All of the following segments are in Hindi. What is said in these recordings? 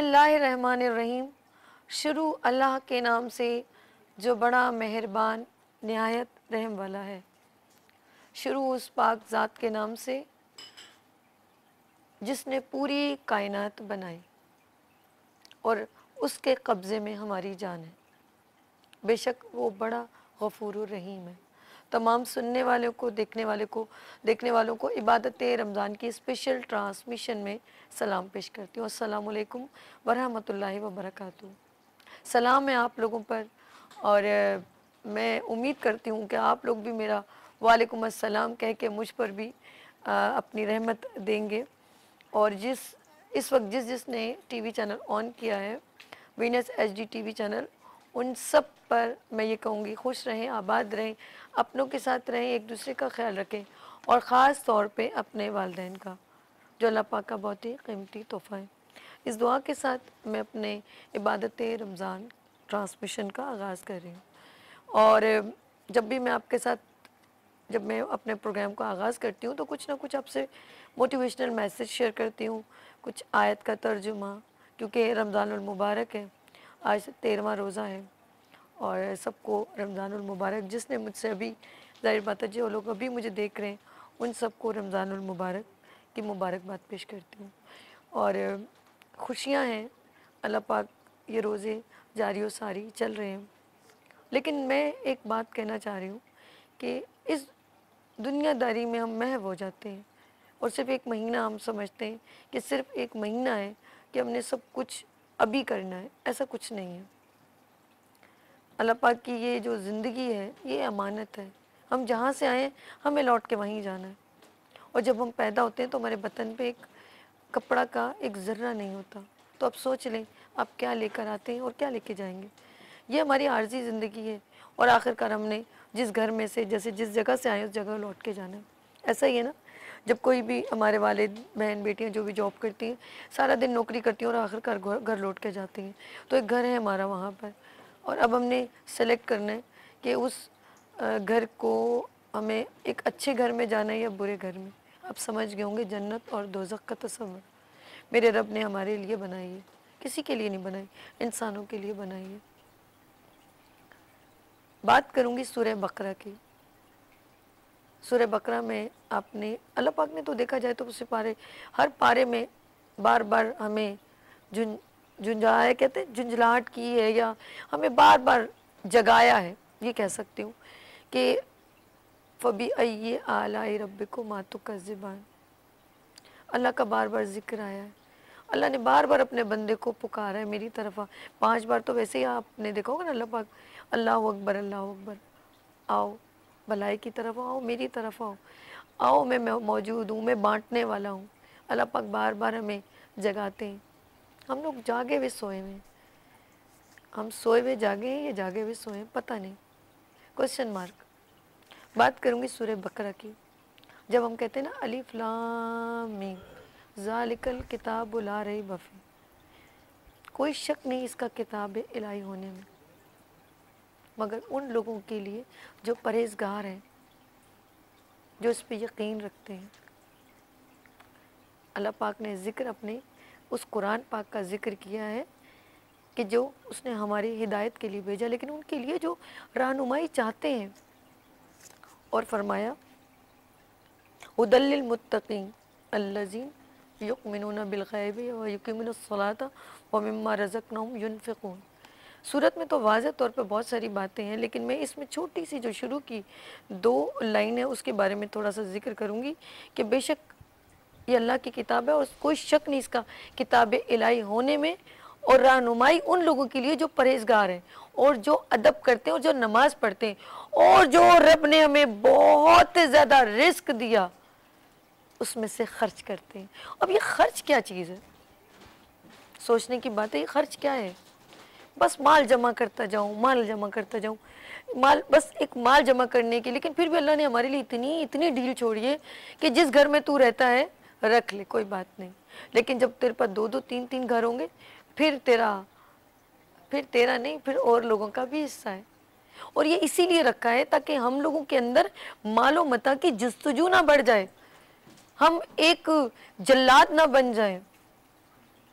बिस्मिल्लाहिर्रहमानिर्रहीम। शुरू अल्लाह के नाम से जो बड़ा मेहरबान निहायत रहम वाला है। शुरू उस पाक ज़ात के नाम से जिसने पूरी कायनात बनाई और उसके कब्ज़े में हमारी जान है। बेशक वो बड़ा गफूरुर रहीम है। तमाम सुनने वालों को देखने वालों को इबादत रमज़ान की स्पेशल ट्रांसमिशन में सलाम पेश करती हूँ। अस्सलामु अलैकुम वरहमतुल्लाहि वबरकातुहू। सलाम है आप लोगों पर और मैं उम्मीद करती हूँ कि आप लोग भी मेरा वालेकुम अस्सलाम कह के मुझ पर भी अपनी रहमत देंगे। और इस वक्त जिसने टीवी चैनल ऑन किया है, वीनस एचडी टीवी चैनल, उन सब पर मैं ये कहूँगी खुश रहें, आबाद रहें, अपनों के साथ रहें, एक दूसरे का ख्याल रखें और ख़ास तौर पे अपने वालिदैन का, जो अल्लाह पाक का बहुत ही कीमती तोहफ़ा है। इस दुआ के साथ मैं अपने इबादत रमज़ान ट्रांसमिशन का आगाज़ कर रही हूँ। और जब मैं अपने प्रोग्राम का आगाज़ करती हूँ तो कुछ ना कुछ आपसे मोटिवेशनल मैसेज शेयर करती हूँ, कुछ आयत का तर्जुमा, क्योंकि रमज़ानुल मुबारक है। आज 13वां रोज़ा है और सबको रमज़ानुल मुबारक। जिसने मुझसे अभी, ज़ाहिर बात है जो लोग अभी मुझे देख रहे हैं, उन सबको रमज़ानुल मुबारक की मुबारकबाद पेश करती हूँ। और खुशियाँ हैं, अल्लाह पाक ये रोज़े जारी व सारी चल रहे हैं। लेकिन मैं एक बात कहना चाह रही हूँ कि इस दुनियादारी में हम महव हो जाते हैं और सिर्फ़ एक महीना हम समझते हैं कि सिर्फ़ एक महीना है कि हमने सब कुछ अभी करना है। ऐसा कुछ नहीं है। अल्लाह पाक की ये जो ज़िंदगी है ये अमानत है। हम जहाँ से आए हमें लौट के वहीं जाना है। और जब हम पैदा होते हैं तो हमारे बतन पे एक कपड़ा का एक ज़र्रा नहीं होता। तो आप सोच लें आप क्या लेकर आते हैं और क्या लेके जाएंगे। ये हमारी आर्जी ज़िंदगी है और आखिरकार हमने जिस घर में से, जैसे जिस जगह से आए उस जगह लौट के जाना है। ऐसा ही है ना, जब कोई भी हमारे वालिद बहन बेटियां जो भी जॉब करती हैं, सारा दिन नौकरी करती हैं और आखिरकार घर लौट के जाती हैं, तो एक घर है हमारा वहाँ पर। और अब हमने सेलेक्ट करना है कि उस घर को हमें एक अच्छे घर में जाना है या बुरे घर में। आप समझ गए होंगे जन्नत और दोज़ख का तस्वर मेरे रब ने हमारे लिए बनाई है, किसी के लिए नहीं बनाई, इंसानों के लिए बनाई है। बात करूँगी सूरह बकरा की। सूरह बकरा में आपने, अल्लाह पाक ने तो देखा जाए तो हर पारे में बार बार हमें झुंझाया, कहते हैं झुंझलाहट की है, या हमें बार बार जगाया है, ये कह सकती हूँ कि फ़बी अय्यि आलाई रब्बिकुमा तुकज़्ज़िबान। अल्लाह का बार बार जिक्र आया है। अल्लाह ने बार बार अपने बंदे को पुकारा है, मेरी तरफ आ। 5 बार तो वैसे ही आपने देखा होगा ना, अल्लाह पाक अल्लाहु अकबर, आओ भलाई की तरफ आओ, मेरी तरफ आओ, आओ मैं मौजूद हूँ, मैं बांटने वाला हूँ। अल्लाह पाक बार बार हमें जगाते हैं। हम लोग जागे हुए सोए हुए, हम सोए हुए जागे हैं या जागे हुए सोए हैं पता नहीं, क्वेश्चन मार्क। बात करूँगी सूरह बकरा की। जब हम कहते हैं ना अलिफ लाम मीम ज़ालिकल किताबु ला रैब फीह, कोई शक नहीं इसका किताब इलाही होने में, मगर उन लोगों के लिए जो परहेज़गार हैं, जो इस पर यकीन रखते हैं। अल्लाह पाक ने ज़िक्र अपने उस कुरान पाक का ज़िक्र किया है कि जो उसने हमारी हिदायत के लिए भेजा, लेकिन उनके लिए जो रहनुमाई चाहते हैं। और फरमाया हुदल लिल मुत्तकीन अल्लज़ीन युमिनूना बिल गैबि व युकीमूनस सलाता व मिम्मा रज़क़नाहुम युनफ़िक़ून। सूरत में तो वाज़ेह तौर पर बहुत सारी बातें हैं, लेकिन मैं इसमें छोटी सी जो शुरू की 2 लाइन है उसके बारे में थोड़ा सा जिक्र करूँगी कि बेशक ये अल्लाह की किताब है और कोई शक नहीं इसका किताब इलाही होने में, और रहनुमाई उन लोगों के लिए जो परहेज़गार हैं और जो अदब करते हैं और जो नमाज पढ़ते हैं और जो रब ने हमें बहुत ज़्यादा रिस्क दिया उसमें से खर्च करते हैं। अब ये खर्च क्या चीज़ है, सोचने की बात है। ये खर्च क्या है? बस माल जमा करता जाऊँ, माल जमा करता जाऊँ, माल, बस एक माल जमा करने की। लेकिन फिर भी अल्लाह ने हमारे लिए इतनी डील छोड़ी है कि जिस घर में तू रहता है रख ले, कोई बात नहीं, लेकिन जब तेरे पास 2-2 3-3 घर होंगे फिर तेरा नहीं, फिर और लोगों का भी हिस्सा है। और ये इसीलिए रखा है ताकि हम लोगों के अंदर मालो मता की जस्तजू ना बढ़ जाए, हम एक जल्लाद ना बन जाए।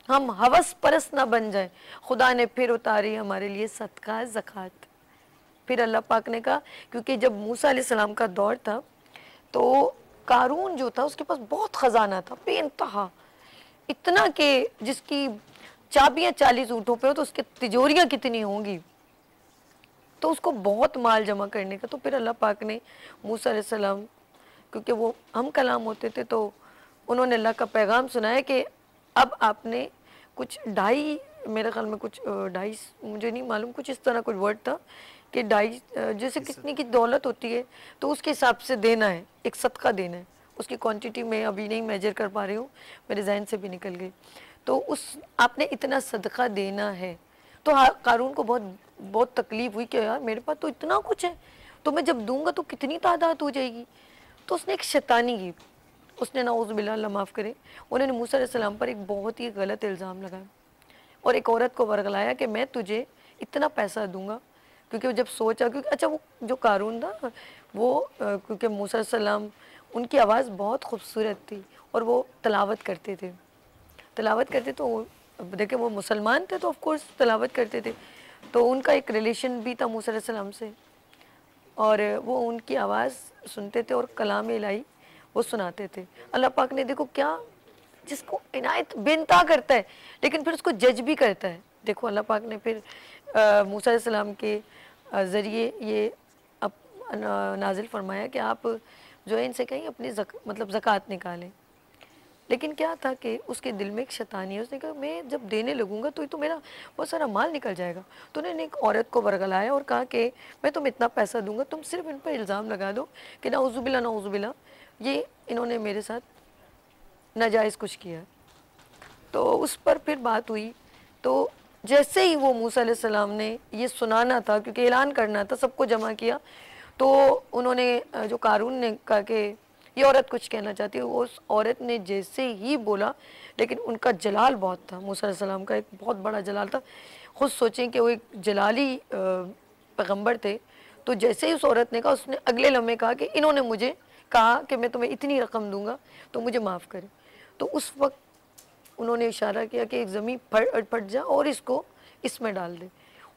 हम हवस परस्त ना बन जाए। खुदा ने फिर उतारी हमारे लिए सदका ज़कात। फिर अल्लाह पाक ने कहा, क्योंकि जब मूसा अलैहिस्सलाम का दौर था तो कारून जो था उसके पास बहुत ख़जाना था बेइंतहा, इतना कि जिसकी चाबियां 40 ऊँटों पे हो तो उसकी तिजोरियां कितनी होंगी। तो उसको बहुत माल जमा करने का, तो फिर अल्लाह पाक ने मूसा अलैहिस्सलाम, क्योंकि वो हम कलाम होते थे, तो उन्होंने अल्लाह का पैगाम सुनाया कि अब आपने कुछ ढाई, मेरे ख्याल में कुछ ढाई, मुझे नहीं मालूम, कुछ इस तरह कुछ वर्ड था कि ढाई जैसे कितनी की दौलत होती है तो उसके हिसाब से देना है, एक सदका देना है। उसकी क्वांटिटी में अभी नहीं मेजर कर पा रही हूँ, मेरे जहन से भी निकल गई। तो उस आपने इतना सदका देना है। तो हाँ, कारून को बहुत बहुत तकलीफ हुई कि यार मेरे पास तो इतना कुछ है, तो मैं जब दूंगा तो कितनी तादाद हो जाएगी। तो उसने एक शैतानी की, उसने नाउज़ बिल्लाह, अल्लाह माफ़ करे, उन्होंने मूसा अलैहिस्सलाम पर एक बहुत ही गलत इल्ज़ाम लगाया और एक औरत को वर्गलाया कि मैं तुझे इतना पैसा दूंगा। क्योंकि वो जब सोचा, क्योंकि अच्छा वो जो कारून था वो क्योंकि मूसा अलैहिस्सलाम, उनकी आवाज़ बहुत खूबसूरत थी और वो तलावत करते थे, तलावत करते तो अब देखिए वो मुसलमान थे तो ऑफ कोर्स तलावत करते थे, तो उनका एक रिलेशन भी था मूसा अलैहिस्सलाम से, और वो उनकी आवाज़ सुनते थे और कलाम इलाही वो सुनाते थे। अल्लाह पाक ने देखो क्या, जिसको इनायत बेनता करता है लेकिन फिर उसको जज भी करता है। देखो अल्लाह पाक ने फिर मूसा अलैहिस्सलाम के ज़रिए ये अप नाजिल फरमाया कि आप जो है इनसे कहीं अपनी मतलब ज़कात निकालें। लेकिन क्या था कि उसके दिल में एक शैतानी है, उसने कहा मैं जब देने लगूंगा तो ये तो मेरा बहुत सारा माल निकल जाएगा। तो उन्होंने एक औरत को वर्गलाया और कहा कि मैं तुम्हें इतना पैसा दूंगा, तुम सिर्फ इन पर इल्ज़ाम लगा दो कि नाउज़ुबिल्ला ये इन्होंने मेरे साथ नाजायज़ कुछ किया। तो उस पर फिर बात हुई। तो जैसे ही वो मूसा अलैहिस्सलाम ने ये सुनाना था, क्योंकि ऐलान करना था, सबको जमा किया, तो उन्होंने जो कारून ने कहा कि ये औरत कुछ कहना चाहती है, उस औरत ने जैसे ही बोला, लेकिन उनका जलाल बहुत था, मूसा अलैहिस्सलाम का एक बहुत बड़ा जलाल था। खुद सोचें कि वो एक जलाली पैगंबर थे। तो जैसे ही उस औरत ने कहा, उसने अगले लम्हे कहा कि इन्होंने मुझे कहा कि मैं तुम्हें इतनी रकम दूंगा तो मुझे माफ़ करें। तो उस वक्त उन्होंने इशारा किया कि एक ज़मीन फट फट जा और इसको इसमें डाल दे।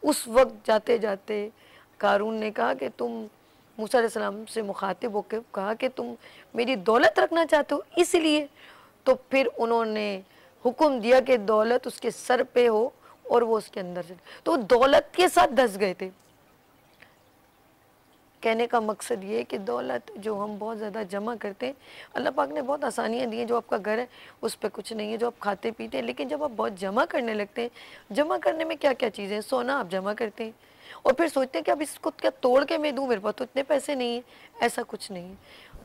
उस वक्त जाते जाते कारून ने कहा कि तुम, मूसा अलैहिस्सलाम से मुखातिब होकर कहा कि तुम मेरी दौलत रखना चाहते हो इसलिए। तो फिर उन्होंने हुक्म दिया कि दौलत उसके सर पे हो और वो उसके अंदर से, तो दौलत के साथ धंस गए थे। कहने का मकसद ये है कि दौलत जो हम बहुत ज़्यादा जमा करते हैं, अल्लाह पाक ने बहुत आसानियाँ दी हैं। जो आपका घर है उस पे कुछ नहीं है, जो आप खाते पीते हैं, लेकिन जब आप बहुत जमा करने लगते हैं, जमा करने में क्या क्या चीज़ें हैं, सोना आप जमा करते हैं और फिर सोचते हैं कि अब इसको क्या तोड़ के मैं दूँ, मेरे पास तो इतने पैसे नहीं हैं। ऐसा कुछ नहीं है।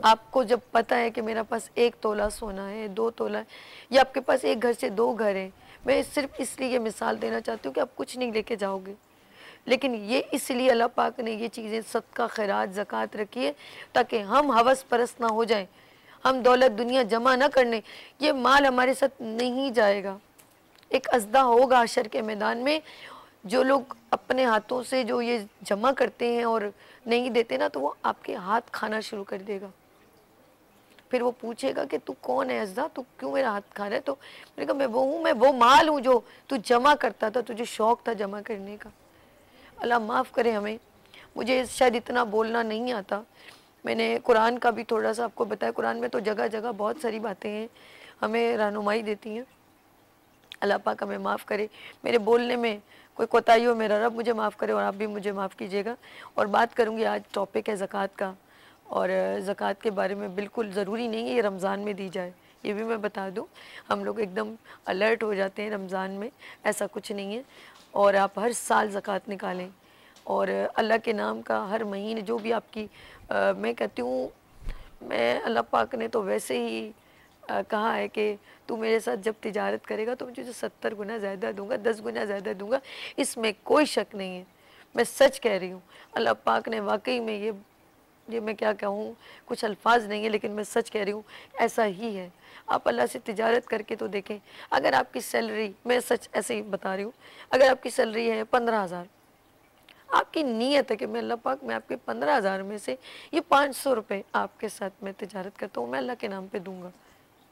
आपको जब पता है कि मेरा पास 1 तोला सोना है, 2 तोला है, या आपके पास एक घर से 2 घर हैं, मैं सिर्फ इसलिए ये मिसाल देना चाहती हूँ कि आप कुछ नहीं लेके जाओगे, लेकिन ये इसलिए अल्लाह पाक ने ये चीज़ें सदका, खैरात, ज़कात रखी है ताकि हम हवस परस्त ना हो जाएं, हम दौलत दुनिया जमा ना करने, ये माल हमारे साथ नहीं जाएगा। एक अज़दा होगा हशर के मैदान में, जो लोग अपने हाथों से जो ये जमा करते हैं और नहीं देते ना, तो वो आपके हाथ खाना शुरू कर देगा। फिर वो पूछेगा कि तू कौन है अज़दा, तू क्यों मेरा हाथ खा रहा है? तो मैंने कहा मैं वो हूँ, मैं वो माल हूँ जो तू जमा करता था, तुझे शौक़ था जमा करने का। अल्लाह माफ़ करे हमें, मुझे शायद इतना बोलना नहीं आता। मैंने कुरान का भी थोड़ा सा आपको बताया, कुरान में तो जगह जगह बहुत सारी बातें हैं, हमें रहनुमाई देती हैं। अल्लाह पाक हमें माफ़ करे, मेरे बोलने में कोई कोताही हो मेरा रब मुझे माफ़ करे और आप भी मुझे माफ़ कीजिएगा। और बात करूँगी, आज टॉपिक है ज़कात का, और ज़कात के बारे में बिल्कुल ज़रूरी नहीं है ये रमज़ान में दी जाए, ये भी मैं बता दूँ। हम लोग एकदम अलर्ट हो जाते हैं रमज़ान में, ऐसा कुछ नहीं है। और आप हर साल ज़कात निकालें और अल्लाह के नाम का हर महीने जो भी आपकी मैं कहती हूँ, मैं अल्लाह पाक ने तो वैसे ही कहा है कि तू मेरे साथ जब तिजारत करेगा तो मैं तुझे 70 गुना ज़्यादा दूंगा, 10 गुना ज़्यादा दूंगा, इसमें कोई शक नहीं है। मैं सच कह रही हूँ, अल्लाह पाक ने वाकई में ये मैं क्या कहूँ, कुछ अल्फाज नहीं है, लेकिन मैं सच कह रही हूँ, ऐसा ही है। आप अल्लाह से तिजारत करके तो देखें। अगर आपकी सैलरी, मैं सच ऐसे ही बता रही हूँ, अगर आपकी सैलरी है 15,000, आपकी नीयत है कि मैं अल्लाह पाक, मैं आपके 15,000 में से ये 500 रुपये आपके साथ मैं तिजारत करता हूँ, मैं अल्लाह के नाम पे दूंगा,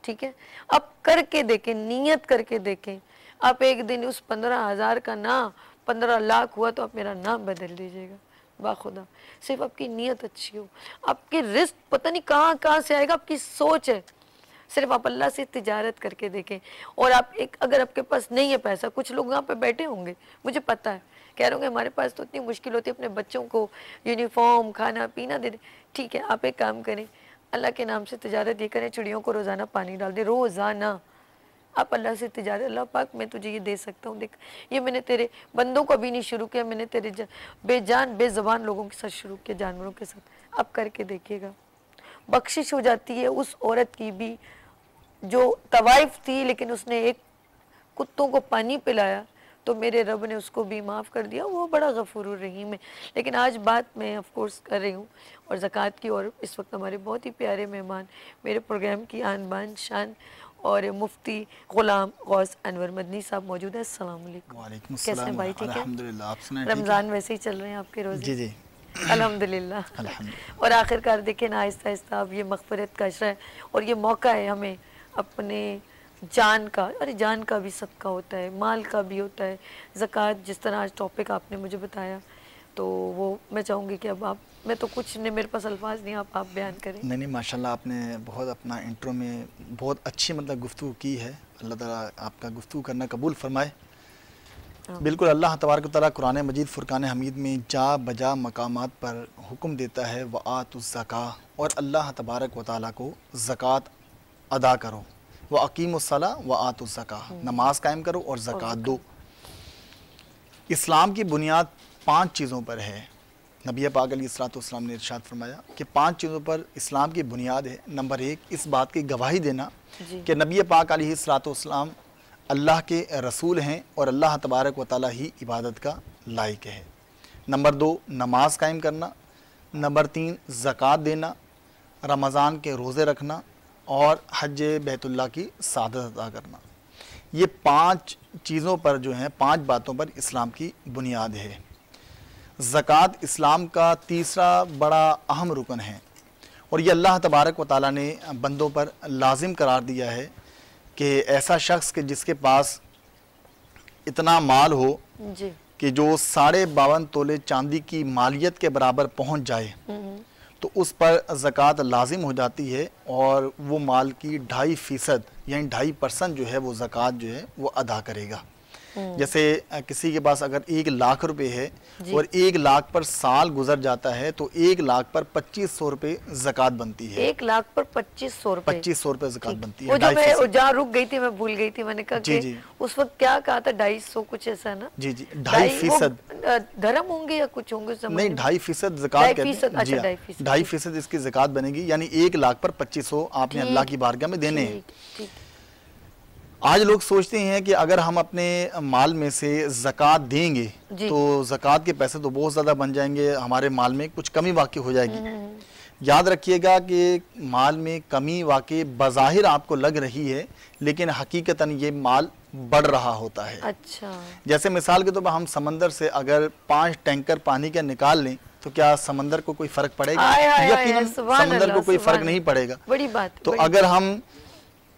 ठीक है, आप करके देखें, नियत करके देखें। आप एक दिन उस 15,000 का ना 15 लाख हुआ तो आप मेरा नाम बदल दीजिएगा बाखुदा। सिर्फ आपकी नियत अच्छी हो। आपके रिस्क पता नहीं कहाँ कहाँ से आएगा, आपकी सोच है। सिर्फ आप अल्लाह से तिजारत करके देखें। और आप एक, अगर आपके पास नहीं है पैसा, कुछ लोग यहाँ पे बैठे होंगे, मुझे पता है, कह रहे होंगे हमारे पास तो इतनी मुश्किल होती है अपने बच्चों को यूनिफॉर्म खाना पीना दे दे। ठीक है, आप एक काम करें, अल्लाह के नाम से तिजारत ये करें, चिड़ियों को रोज़ाना पानी डाल दें, रोज़ाना। आप अल्लाह से तिजारत, अल्लाह पाक मैं तुझे ये दे सकता हूँ, देख ये मैंने तेरे बंदों को अभी नहीं शुरू किया, मैंने तेरे बेजान बेज़बान लोगों के साथ शुरू किया, जानवरों के साथ। आप करके देखिएगा, बख्शिश हो जाती है उस औरत की भी जो तवाइफ थी, लेकिन उसने एक कुत्तों को पानी पिलाया तो मेरे रब ने उसको भी माफ़ कर दिया। वो बड़ा गफूरुर रहीम है। लेकिन आज बात मैं ऑफ कोर्स कर रही हूँ और ज़कात की, और इस वक्त हमारे बहुत ही प्यारे मेहमान, मेरे प्रोग्राम की आन बान शान और मुफ्ती गुलाम गौस अनवर मदनी साहब मौजूद है। अस्सलाम वालेकुम। कैसे हैं भाई? ठीक है, रमज़ान वैसे ही चल रहे हैं आपके रोज़े? जी जी अल्हम्दुलिल्लाह। और आखिरकार देखें ना, आहिस्ता आहिस्ता अब ये मग़फ़िरत का अशरा है और ये मौका है हमें अपने जान का, अरे जान का भी सदका होता है, माल का भी होता है, ज़कात जिस तरह आज टॉपिक आपने मुझे बताया, तो वो मैं चाहूँगी कि अब आप, मैं तो कुछ नहीं, मेरे पास अल्फाज नहीं, आप बयान करें। नहीं माशाल्लाह, आपने बहुत अपना इंट्रो में बहुत अच्छी मतलब गुफ्तगू की है। अल्लाह ताला आपका गुफ्तगू करना कबूल फरमाए। बिल्कुल, अल्लाह तबारक व तआला कुरान मजीद फ़ुरक़ान हमीद में जा बजा मकामात पर हुक्म देता है व आतुज़ ज़का, और अल्लाह तबारक व तआला को ज़कात अदा करो, व अकीमुस्सला व आतुज़ ज़का, नमाज कायम करो और ज़कात दो। इस्लाम की बुनियाद 5 चीज़ों पर है। नबी पाक अलैहिस्सलाम ने इरशाद फरमाया कि 5 चीज़ों पर इस्लाम की बुनियाद है। नंबर 1, इस बात की गवाही देना कि नबी पाक अलैहिस्सलाम अल्लाह के रसूल हैं और अल्लाह तबारक व तआला ही इबादत का लायक है। नंबर 2, नमाज कायम करना। नंबर 3, ज़कात देना, रमज़ान के रोज़े रखना और हज बैतुल्लाह की सादत अदा करना। ये 5 चीज़ों पर जो हैं, 5 बातों पर इस्लाम की बुनियाद है। ज़कात इस्लाम का तीसरा बड़ा अहम रुकन है और ये अल्लाह तबारक व तआला ने बंदों पर लाजिम करार दिया है कि ऐसा शख्स के जिसके पास इतना माल हो जी, कि जो 52.5 तोले चांदी की मालियत के बराबर पहुंच जाए, तो उस पर ज़कात लाजिम हो जाती है और वो माल की 2.5% यानी 2.5% जो है वो ज़कात जो है वो अदा करेगा। जैसे किसी के पास अगर 1 लाख रुपए है और 1 लाख पर साल गुजर जाता है तो 1 लाख पर 2500 रुपए ज़कात बनती है। 1 लाख पर 2500 रुपए, 2500 रुपए ज़कात बनती है। वो जो मैं जहाँ रुक गई थी, मैं भूल गई थी, मैंने कहा कि उस वक्त क्या कहा था, 250 कुछ ऐसा ना? जी जी, 2.5% धर्म होंगे या कुछ होंगे, नहीं 2.5% ज़कात, 2.5% इसकी ज़कात बनेगी, यानी 1 लाख पर 2500 आपने अल्लाह की बारगाह में देने हैं। आज लोग सोचते हैं कि अगर हम अपने माल में से ज़कात देंगे तो ज़कात के पैसे तो बहुत ज़्यादा बन जाएंगे, हमारे माल में कुछ कमी वाक़ई हो जाएगी। याद रखिएगा कि माल में कमी वाक़ई बज़ाहिर आपको लग रही है, लेकिन हकीकतन ये माल बढ़ रहा होता है। अच्छा, जैसे मिसाल के तौर पर हम समंदर से अगर 5 टैंकर पानी का निकाल लें तो क्या समंदर को कोई फ़र्क पड़ेगा? यकीनन समंदर को कोई फ़र्क नहीं पड़ेगा। बड़ी बात। तो अगर हम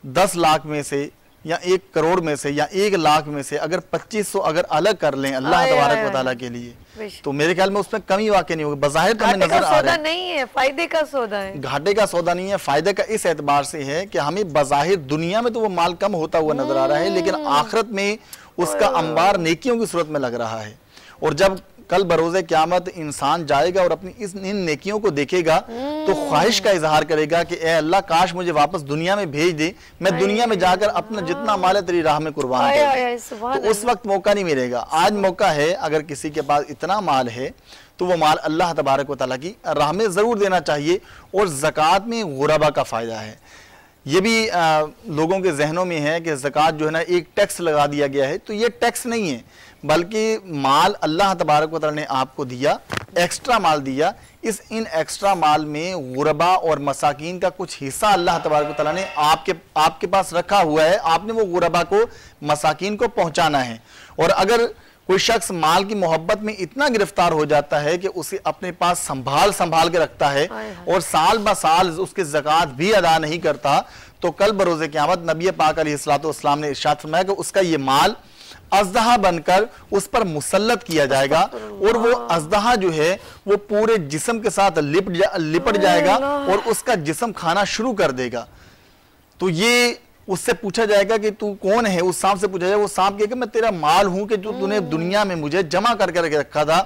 10 लाख में से या 1 करोड़ में से या 1 लाख में से अगर 2500 अगर अलग कर लें अल्लाह तबारक व तआला के लिए, तो मेरे ख्याल में उसमें कमी वाकई नहीं होगी। बज़ाहिर तो हमें नजर आ रहा है नहीं है, फायदे का सौदा है। घाटे का सौदा नहीं है, फायदे का इस एतबार से है कि हमें बज़ाहिर दुनिया में तो वो माल कम होता हुआ नजर आ रहा है, लेकिन आखिरत में उसका अंबार नेकियों की सूरत में लग रहा है। और जब कल बरोज़े क़यामत इंसान जाएगा और अपनी इन नेकियों को देखेगा तो ख्वाहिश का इजहार करेगा कि ए अल्लाह, काश मुझे वापस दुनिया में भेज दे, मैं दुनिया में जाकर अपना जितना माल है तेरी राह में कुर्बान कर। तो उस वक्त मौका नहीं मिलेगा। आज मौका है, अगर किसी के पास इतना माल है तो वो माल अल्लाह तबारक व तआला की राह में ज़रूर देना चाहिए। और ज़कात में गुरबा का फ़ायदा है। ये भी लोगों के जहनों में है कि ज़कात जो है ना एक टैक्स लगा दिया गया है, तो ये टैक्स नहीं है, बल्कि माल अल्लाह तबारक व तआला ने आपको दिया, एक्स्ट्रा माल दिया। इन एक्स्ट्रा माल में गुरबा और मसाकीन का कुछ हिस्सा अल्लाह तबारक व तआला ने आपके पास रखा हुआ है। आपने वो गुरबा को, मसाकीन को पहुंचाना है। और अगर कोई शख्स माल की मोहब्बत में इतना गिरफ्तार हो जाता है कि उसे अपने पास संभाल के रखता है और साल ब साल उसके ज़कात भी अदा नहीं करता, तो कल बरोज़े क़यामत नबी पाक अलैहिस्सलाम ने इरशाद फरमाया कि उसका ये माल अज़दहा बनकर उस पर मुसल्लत किया जाएगा और वो अज़दहा जो है वो पूरे जिस्म के साथ लिपट जाएगा और उसका जिस्म खाना शुरू कर देगा। तो ये उससे पूछा जाएगा कि तू कौन है, उस सांप से पूछा जाएगा, वो सांप कहेगा मैं तेरा माल हूं कि जो तूने दुनिया में मुझे जमा करके रखा था,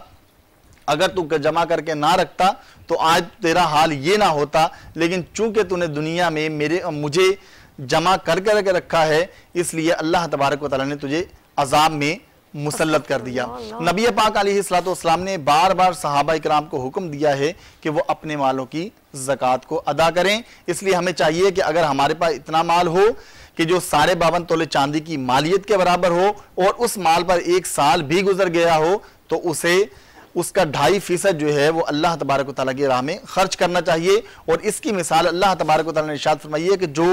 अगर तू जमा करके ना रखता तो आज तेरा हाल ये ना होता, लेकिन चूंकि तूने दुनिया में मुझे जमा करके रखा है इसलिए अल्लाह तबारक व तआला ने तुझे अजाब में मुसल्लत कर दिया। नबी पाक अलैहिस्सलाम ने बार बार सहाबा इकराम को हुक्म दिया है कि वो अपने मालों की ज़कात को अदा करें। इसलिए हमें चाहिए कि अगर हमारे पास इतना माल हो कि जो 52.5 तोले चांदी की मालियत के बराबर हो और उस माल पर 1 साल भी गुजर गया हो तो उसे उसका 2.5% जो है वो अल्लाह तबारक व तआला की राह में खर्च करना चाहिए। और इसकी मिसाल अल्लाह तबारक व तआला ने इरशाद फरमाई है कि जो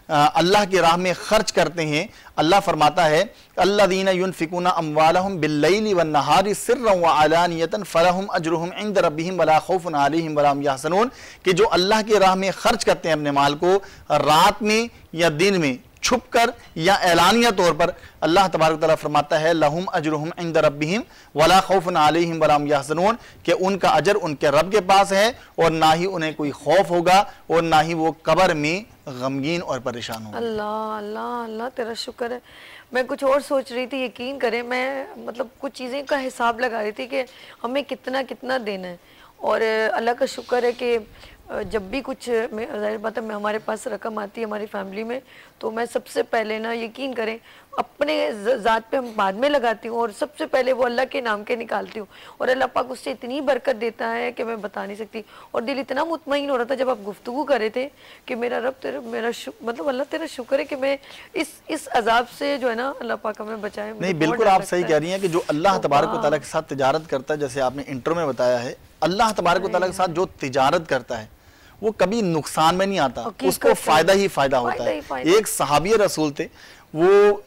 अल्लाह की राह में खर्च करते हैं, अल्लाह फरमाता है अल्लज़ीना युनफ़िक़ूना अम्वालहुम बिल्लैलि वन्नहारि सिर्रन व अलानियतन फलहुम अजरुहुम इंद रब्बिहिम वला खौफुन अलैहिम वला हुम यहज़नून, कि जो अल्लाह की राह में खर्च करते हैं अपने माल को रात में या दिन में, छुपकर या ऐलानिया तौर पर, अल्लाह तबारक तआला फरमाता है लहुम अजरुहुम इंद रब्बिहिम वला खौफुन अलैहिम वला हुम यहज़नून, कि उनका अजर उनके रब के पास है और ना ही उन्हें कोई खौफ होगा और ना ही वो कब्र में गमगीन और परेशान होंगे। अल्लाह अल्लाह अल्लाह तेरा शुक्र है। मैं कुछ और सोच रही थी, यकीन करें मैं मतलब कुछ चीज़ें का हिसाब लगा रही थी कि हमें कितना कितना देना है, और अल्लाह का शुक्र है कि जब भी कुछ ज़ाहिर बात है हमारे पास रकम आती है हमारी फैमिली में, तो मैं सबसे पहले ना यकीन करें अपने ज़ात पे हम बाद में लगाती हूँ और सबसे पहले वो अल्लाह के नाम के निकालती हूँ, और अल्लाह पाक उससे इतनी बरकत देता है कि मैं बता नहीं सकती। और दिल इतना मुतमईन हो रहा था जब आप गुफ्तगू कर रहे थे कि मेरा रब तेरा मतलब अल्लाह तेरा शुक्र है कि मैं इस अजाब से जो है ना अल्लाह पाक हमें बचाए। नहीं बिल्कुल आप सही कह रही हैं कि जो अल्लाह तबारक व तआला के साथ तिजारत करता है, जैसे आपने इंट्रो में बताया है, अल्लाह तबारक व तआला के साथ जो तिजारत करता है वो कभी नुकसान में नहीं आता, उसको फायदा ही फायदा होता है। एक सहाबी रसूल थे, वो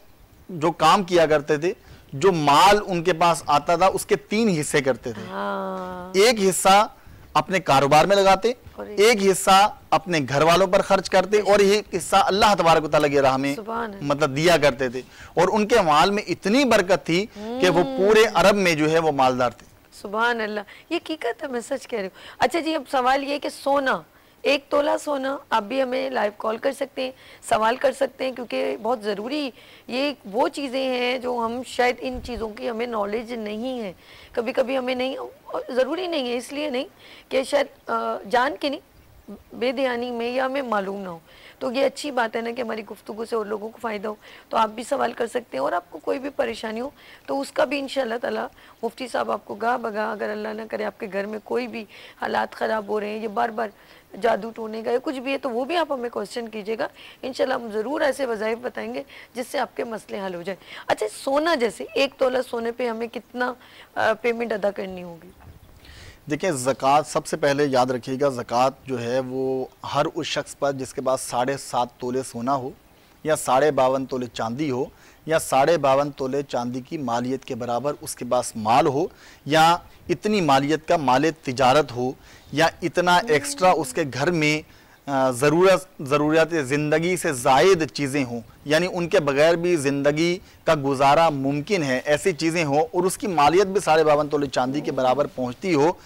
जो काम किया करते थे, जो माल उनके पास आता था उसके 3 हिस्से करते थे। एक हिस्सा अपने कारोबार में लगाते, एक हिस्सा अपने घर वालों पर खर्च करते और एक हिस्सा अल्लाह तबारक व तआला की राह में मतलब दिया करते थे। और उनके माल में इतनी बरकत थी कि वो पूरे अरब में जो है वो मालदार थे। सुभान अल्लाह, ये हकीकत है, मैं सच कह रही हूँ। अच्छा जी, अब सवाल ये कि सोना, 1 तोला सोना, आप भी हमें लाइव कॉल कर सकते हैं, सवाल कर सकते हैं, क्योंकि बहुत ज़रूरी ये वो चीज़ें हैं जो हम शायद इन चीज़ों की हमें नॉलेज नहीं है, कभी कभी हमें नहीं, ज़रूरी नहीं है इसलिए नहीं कि शायद जान के नहीं, बेध्यानी में या हमें मालूम ना हो। तो ये अच्छी बात है ना कि हमारी गुफ्तगू से और लोगों को फ़ायदा हो। तो आप भी सवाल कर सकते हैं और आपको कोई भी परेशानी हो तो उसका भी इंशाअल्लाह ताला मुफ्ती साहब आपको गा बगा, अगर अल्लाह ना करे आपके घर में कोई भी हालात ख़राब हो रहे हैं, ये बार बार जादू टोने का या कुछ भी है, तो वो भी आप हमें क्वेश्चन कीजिएगा, इंशाल्लाह हम ज़रूर ऐसे वज़ाइफ बताएंगे जिससे आपके मसले हल हो जाए। अच्छा, सोना जैसे 1 तोला सोने पे हमें कितना पेमेंट अदा करनी होगी? देखिए, ज़कात सबसे पहले याद रखिएगा, ज़कात जो है वो हर उस शख्स पर जिसके पास 7.5 तोले सोना हो या 52.5 तोले चांदी हो या 52.5 तोले चांदी की मालियत के बराबर उसके पास माल हो या इतनी मालियत का माल तिजारत हो या इतना एक्स्ट्रा उसके घर में ज़रूरत ज़िंदगी से ज़ायद चीज़ें हों, यानी उनके बगैर भी ज़िंदगी का गुजारा मुमकिन है, ऐसी चीज़ें हों और उसकी मालियत भी 52.5 तोले चांदी के बराबर पहुंचती हो,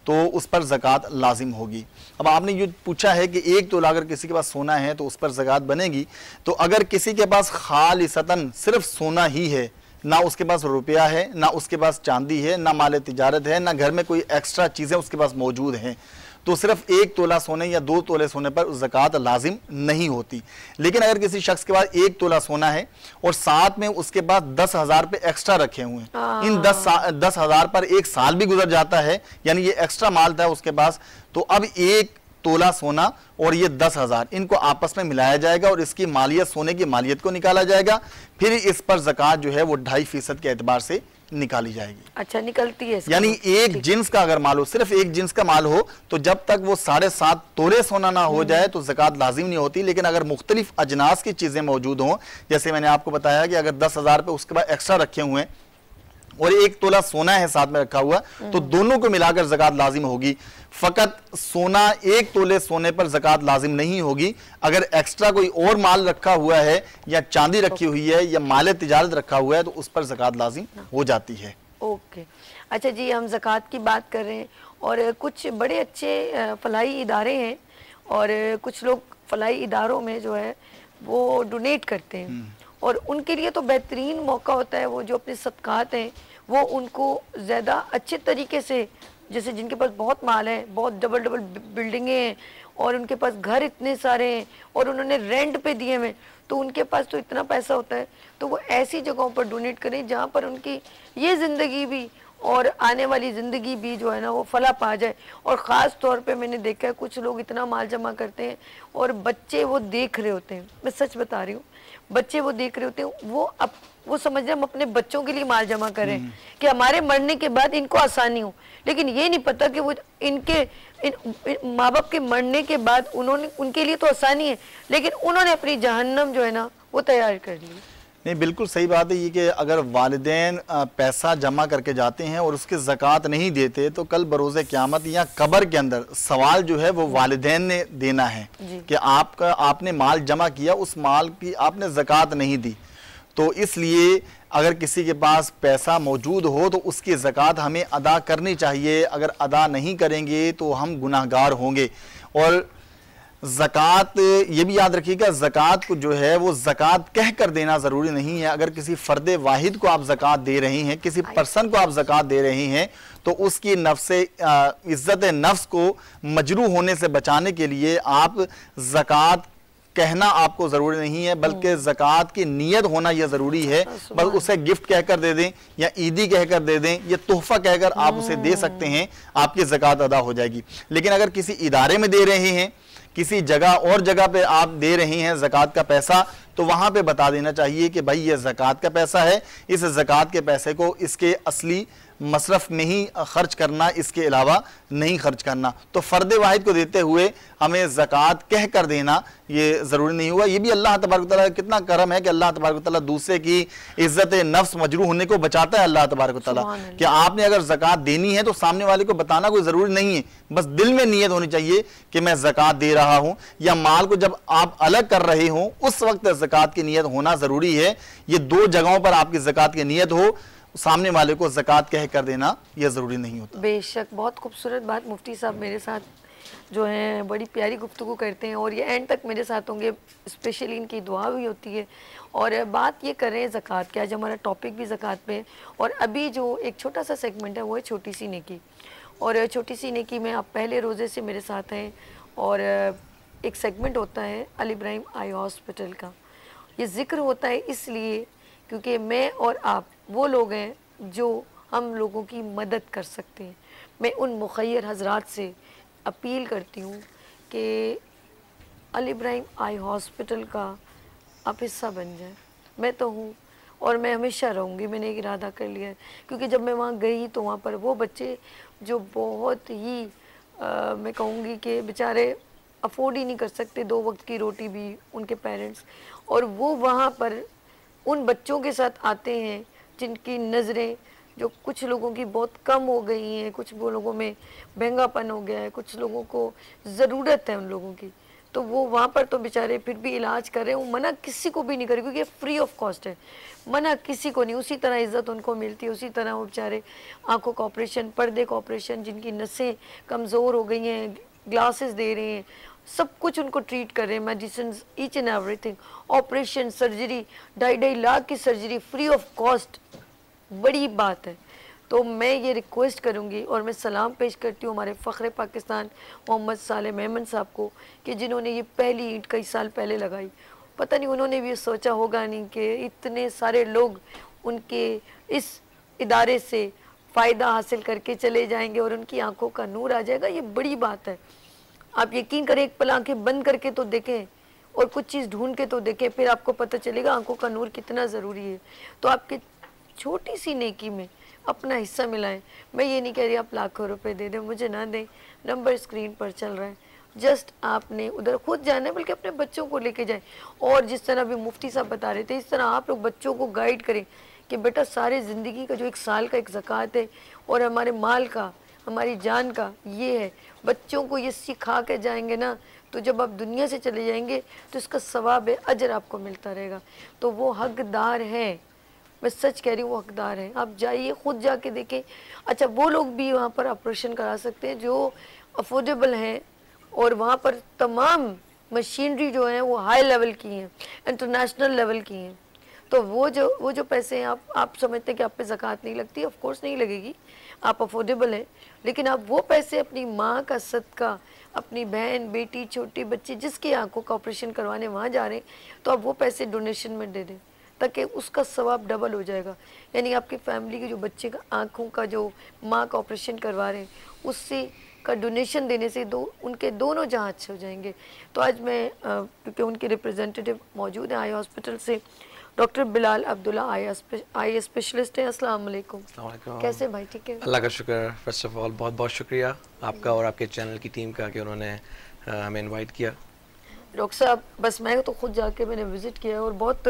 तो उस पर ज़कात लाजिम होगी। अब आपने ये पूछा है कि 1 तोला अगर किसी के पास सोना है तो उस पर ज़कात बनेगी। तो अगर किसी के पास खालिसतन सिर्फ सोना ही है, ना उसके पास रुपया है, ना उसके पास चांदी है, ना माल तिजारत है, ना घर में कोई एक्स्ट्रा चीज़ें उसके पास मौजूद हैं, तो सिर्फ 1 तोला सोने या 2 तोले सोने पर ज़कात लाजिम नहीं होती। लेकिन अगर किसी शख्स के पास 1 तोला सोना है और साथ में उसके पास 10,000 रुपये एक्स्ट्रा रखे हुए हैं, इन 10,000 पर 1 साल भी गुजर जाता है, यानी ये एक्स्ट्रा माल था उसके पास, तो अब 1 तोला सोना और ये 10,000 इनको आपस में मिलाया जाएगा और इसकी मालियत, सोने की मालियत को निकाला जाएगा, फिर इस पर ज़कात जो है वो 2.5% के एतबार से निकाली जाएगी। अच्छा, निकलती है, यानी एक जिन्स का अगर माल हो, सिर्फ एक जिन्स का माल हो, तो जब तक वो 7.5 तोले सोना ना हो जाए तो ज़कात लाजिम नहीं होती। लेकिन अगर मुख्तलिफ अजनास की चीज़ें मौजूद हों, जैसे मैंने आपको बताया कि अगर 10,000 रुपये उसके बाद एक्स्ट्रा रखे हुए हैं और 1 तोला सोना है साथ में रखा हुआ, तो दोनों को मिलाकर ज़कात लाजिम होगी। फकत सोना 1 तोले सोने पर ज़कात लाजिम नहीं होगी। अगर एक्स्ट्रा कोई और माल रखा हुआ है या चांदी रखी हुई है या माल तिजारत रखा हुआ है तो उस पर ज़कात लाजिम हो जाती है। ओके, अच्छा जी, हम ज़कात की बात कर रहे हैं और कुछ बड़े अच्छे फलाही इदारे हैं और कुछ लोग फलाही इदारों में जो है वो डोनेट करते हैं और उनके लिए तो बेहतरीन मौका होता है, वो जो अपने सदकात हैं वो उनको ज़्यादा अच्छे तरीके से, जैसे जिनके पास बहुत माल है, बहुत डबल डबल बिल्डिंगें हैं और उनके पास घर इतने सारे हैं और उन्होंने रेंट पे दिए हुए, तो उनके पास तो इतना पैसा होता है, तो वो ऐसी जगहों पर डोनेट करें जहाँ पर उनकी ये ज़िंदगी भी और आने वाली ज़िंदगी भी जो है ना वो फला पा जाए। और ख़ास तौर पे मैंने देखा है कुछ लोग इतना माल जमा करते हैं और बच्चे वो देख रहे होते हैं, मैं सच बता रही हूँ, बच्चे वो देख रहे होते हैं, वो समझ रहे हम अपने बच्चों के लिए माल जमा करें कि हमारे मरने के बाद इनको आसानी हो, लेकिन ये नहीं पता कि वो इन माँ बाप के मरने के बाद उन्होंने, उनके लिए तो आसानी है लेकिन उन्होंने अपनी जहन्नम जो है ना वो तैयार कर ली। नहीं, बिल्कुल सही बात है ये कि अगर वालिदैन पैसा जमा करके जाते हैं और उसके ज़कात नहीं देते तो कल बरोज़े क़यामत या कब्र के अंदर सवाल जो है वो वालिदैन ने देना है कि आपने माल जमा किया, उस माल की आपने ज़कात नहीं दी। तो इसलिए अगर किसी के पास पैसा मौजूद हो तो उसकी ज़कात हमें अदा करनी चाहिए, अगर अदा नहीं करेंगे तो हम गुनाहगार होंगे। और ज़कात ये भी याद रखिएगा, ज़कात को जो है वो ज़कात कह कर देना ज़रूरी नहीं है। अगर किसी फ़र्द वाहिद को आप ज़कात दे रही हैं, किसी पर्सन को आप ज़कात दे रही हैं, तो उसकी नफ्स इज़्ज़त नफ्स को मजरूह होने से बचाने के लिए आप ज़कात कहना आपको ज़रूरी नहीं है, बल्कि ज़कात की नीयत होना यह ज़रूरी है। बस उसे गिफ्ट कहकर दे दें या ईदी कहकर दे दें या तोहफ़ा कहकर आप उसे दे सकते हैं, आपकी ज़कात अदा हो जाएगी। लेकिन अगर किसी इदारे में दे रहे हैं, किसी जगह और जगह पे आप दे रही हैं ज़कात का पैसा, तो वहाँ पे बता देना चाहिए कि भाई ये ज़कात का पैसा है, इस ज़कात के पैसे को इसके असली मसरफ में ही खर्च करना, इसके अलावा नहीं खर्च करना। तो फ़र्द वाहिद को देते हुए हमें ज़कात कह कर देना ये ज़रूरी नहीं हुआ। ये भी अल्लाह तबारक तआला का कितना करम है कि अल्लाह तबारक तआला दूसरे की इज़्ज़त नफ्स मजरूह होने को बचाता है। अल्लाह तबारक तआला कि आपने अगर ज़कात देनी है तो सामने वाले को बताना कोई ज़रूरी नहीं है, बस दिल में नीयत होनी चाहिए कि मैं ज़कात दे रहा हूँ। या माल को जब आप अलग कर रहे हों उस वक्त ज़कात की नीयत होना ज़रूरी है। ये 2 जगहों पर आपकी ज़कात की नीयत हो, सामने वाले को ज़कात कह कर देना यह ज़रूरी नहीं होता। बेशक, बहुत खूबसूरत बात मुफ्ती साहब मेरे साथ जो है बड़ी प्यारी गुफ्तगू करते हैं और ये एंड तक मेरे साथ होंगे, स्पेशली इनकी दुआ भी होती है। और बात ये कर रहे हैं ज़कात की, आज हमारा टॉपिक भी ज़कात पे है और अभी जो एक छोटा सा सेगमेंट है वो है छोटी सी नेकी। और छोटी सी नेकी में आप पहले रोज़े से मेरे साथ हैं और एक सेगमेंट होता है अल इब्राहिम आई हॉस्पिटल का। ये ज़िक्र होता है इसलिए क्योंकि मैं और आप वो लोग हैं जो हम लोगों की मदद कर सकते हैं। मैं उन मुखय्यर हजरात से अपील करती हूँ कि अल इब्राहिम आई हॉस्पिटल का आप हिस्सा बन जाए। मैं तो हूँ और मैं हमेशा रहूँगी, मैंने एक इरादा कर लिया है। क्योंकि जब मैं वहाँ गई तो वहाँ पर वो बच्चे जो बहुत ही मैं कहूँगी कि बेचारे अफोर्ड ही नहीं कर सकते 2 वक्त की रोटी भी, उनके पेरेंट्स, और वो वहाँ पर उन बच्चों के साथ आते हैं जिनकी नज़रें जो कुछ लोगों की बहुत कम हो गई हैं, कुछ वो लोगों में महंगापन हो गया है, कुछ लोगों को ज़रूरत है उन लोगों की, तो वो वहाँ पर तो बेचारे फिर भी इलाज कर रहे हैं। वो मना किसी को भी नहीं करे क्योंकि ये फ्री ऑफ कॉस्ट है, मना किसी को नहीं, उसी तरह इज़्ज़त उनको मिलती है, उसी तरह वो बेचारे आँखों का ऑपरेशन, पर्दे का ऑपरेशन, जिनकी नसें कमज़ोर हो गई हैं, ग्लासेस दे रहे हैं, सब कुछ उनको ट्रीट कर रहे हैं, medicine, each and everything, operation, surgery, 2.5 lakh की सर्जरी फ्री ऑफ कॉस्ट, बड़ी बात है। तो मैं ये रिक्वेस्ट करूँगी और मैं सलाम पेश करती हूँ हमारे फ़ख्र पाकिस्तान मोहम्मद साले मेमन साहब को कि जिन्होंने ये पहली ईंट कई साल पहले लगाई। पता नहीं उन्होंने भी सोचा होगा नहीं कि इतने सारे लोग उनके इस इदारे से फ़ायदा हासिल करके चले जाएंगे और उनकी आंखों का नूर आ जाएगा। ये बड़ी बात है। आप यकीन करें, एक पल आंखें बंद करके तो देखें और कुछ चीज़ ढूंढ के तो देखें, फिर आपको पता चलेगा आंखों का नूर कितना ज़रूरी है। तो आपके छोटी सी नेकी में अपना हिस्सा मिलाएं। मैं ये नहीं कह रही आप लाखों रुपए दे दें, मुझे ना दें, नंबर स्क्रीन पर चल रहा है, जस्ट आपने उधर खुद जाना है, बल्कि अपने बच्चों को लेके जाएं। और जिस तरह अभी मुफ्ती साहब बता रहे थे, इस तरह आप लोग बच्चों को गाइड करें कि बेटा सारे ज़िंदगी का जो एक साल का एक ज़कात है और हमारे माल का, हमारी जान का ये है, बच्चों को ये सिखा के जाएंगे ना, तो जब आप दुनिया से चले जाएंगे तो इसका सवाब है, अजर आपको मिलता रहेगा। तो वो हकदार हैं, मैं सच कह रही हूँ, वो हकदार हैं। आप जाइए, खुद जाके देखें। अच्छा, वो लोग भी वहाँ पर ऑपरेशन करा सकते हैं जो अफोर्डेबल हैं, और वहाँ पर तमाम मशीनरी जो है वो हाई लेवल की हैं, इंटरनेशनल लेवल की हैं। तो वो जो पैसे हैं, आप समझते हैं कि आप पे ज़कात नहीं लगती, ऑफ कोर्स नहीं लगेगी, आप अफोर्डेबल हैं, लेकिन आप वो पैसे अपनी माँ का सदका, अपनी बहन, बेटी, छोटी बच्ची जिसकी आंखों का ऑपरेशन करवाने वहाँ जा रहे हैं, तो आप वो पैसे डोनेशन में दे दें, ताकि उसका सवाब डबल हो जाएगा। यानी आपकी फैमिली के जो बच्चे का आँखों का जो माँ का ऑपरेशन करवा रहे हैं, उससे का डोनेशन देने से उनके दोनों जहाँ अच्छे हो जाएंगे। तो आज मैं क्योंकि उनके रिप्रेजेंटेटिव मौजूद हैं आई हॉस्पिटल से, doctor Bilal Abdullah eye specialist हैं। अस्सलाम वालेकुम। कैसे भाई, ठीक है? अल्लाह का शुक्र। फर्स्ट ऑफ ऑल बहुत बहुत शुक्रिया आपका और आपके चैनल की टीम का कि उन्होंने हमें इनवाइट किया। डॉक्टर साहब, बस मैं तो खुद जाके मैंने विज़िट किया और बहुत